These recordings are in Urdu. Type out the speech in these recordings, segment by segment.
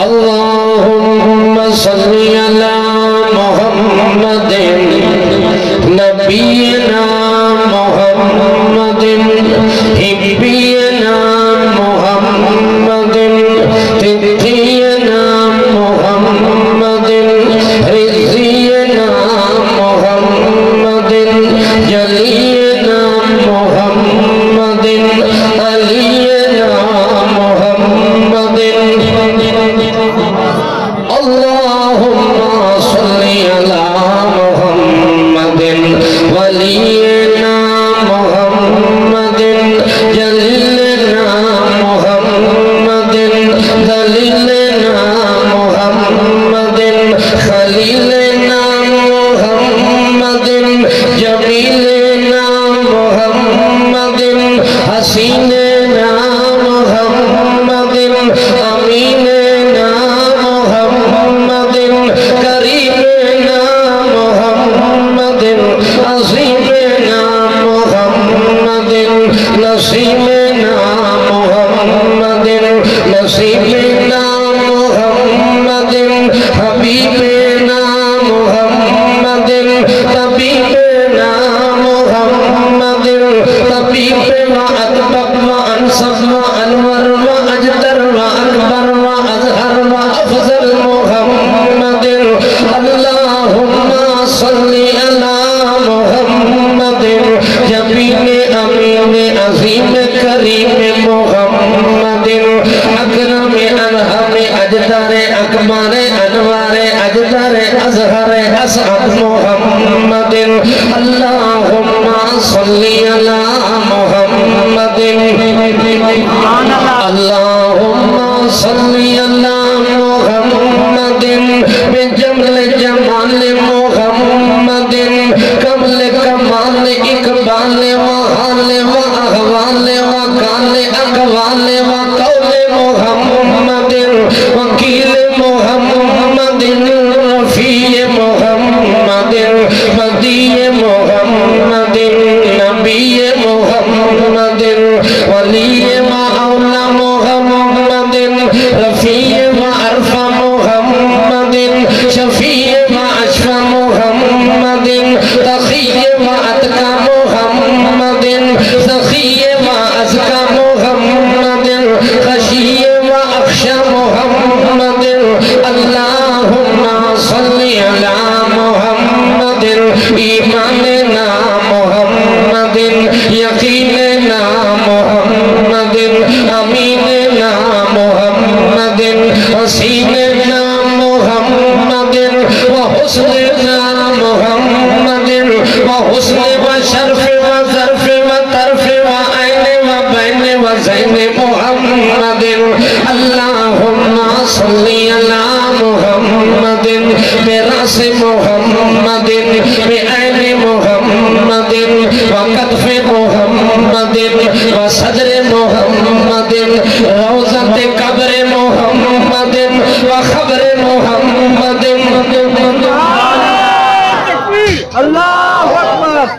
اللهم صل على محمد نبينا محمد حبينا محمد تقينا محمد رضينا محمد جلينا محمد علينا محمد اللهم صل على محمد ولينا محمد جليلنا محمد دليلنا محمد خليلنا محمد جميلنا محمد حسيننا محمد أميننا محمد كريمنا محمد عظيمنا محمد نصيبنا محمد نصيبنا محمد حبيبنا محمد طبيبنا محمد طبيب وأطبق وأنصف وأنور وأجدر وأكبر وأظهر وأفضل محمد اللهم صل على محمد جبين أمين عظيم كريم محمد أكرم أنهم أجدر أكبر أنوار أجدر أزهر أسعد محمد اللهم صل على محمد اللهم صل على محمد بجمل جمال محمد كمل كمال إقبال وحال وأحوال وقال أقوال وقول محمد وكيل محمد رفيع محمد مدي محمد نبي محمد ولي وأولى محمد رفيع وأرفع محمد شفيع وأشفى محمد تقي وأتقى محمد سخي وأزكى محمد خشي وأخشى محمد اللهم صل على محمد إيماننا محمد يقيننا محمد أميننا محمد حسيننا محمد وحسننا محمد وحسن وشرف وظرف وطرف وعين وبين وزين محمد اللهم صل على محمد برأس محمد بعين محمد وكتف محمد وصدر محمد روضة قبر محمد وخبر محمد الله أكبر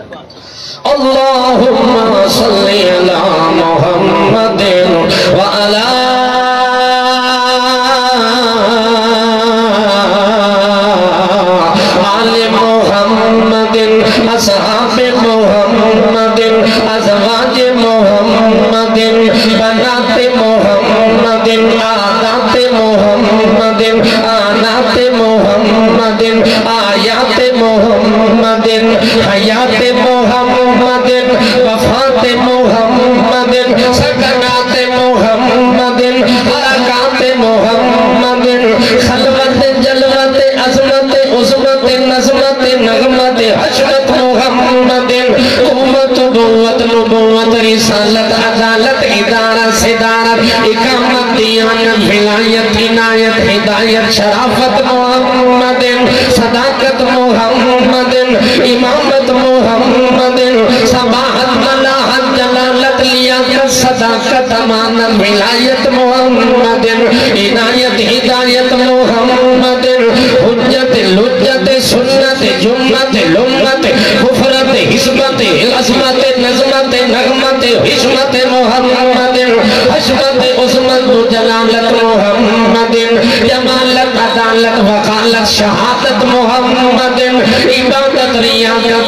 اللهم صل على محمد وعلى آل محمد أصحاب محمد أزواج محمد بنات محمد عادات محمد آنات محمد آيات محمد حياة محمد وفاة محمد سكنات محمد حركات محمد خلوت جلوت عظمت عظمت نظمت نغمت حشمت محمد قوت قوت نبوت رسالت عدالت ادارت صدارت اقامت دیانت ولایت عنایت ہدایت شرافت محمد صداقت محمد امامت محمد صباحت ملاحت جلالت لیاقت صداقت امانت ولایت محمد عنایت ہدایت محمد حجت لجت سنت جمت لمت غفرت حسبت عظمت نظمت نغمت حشمت محمد حشمت عظمت جلالت محمد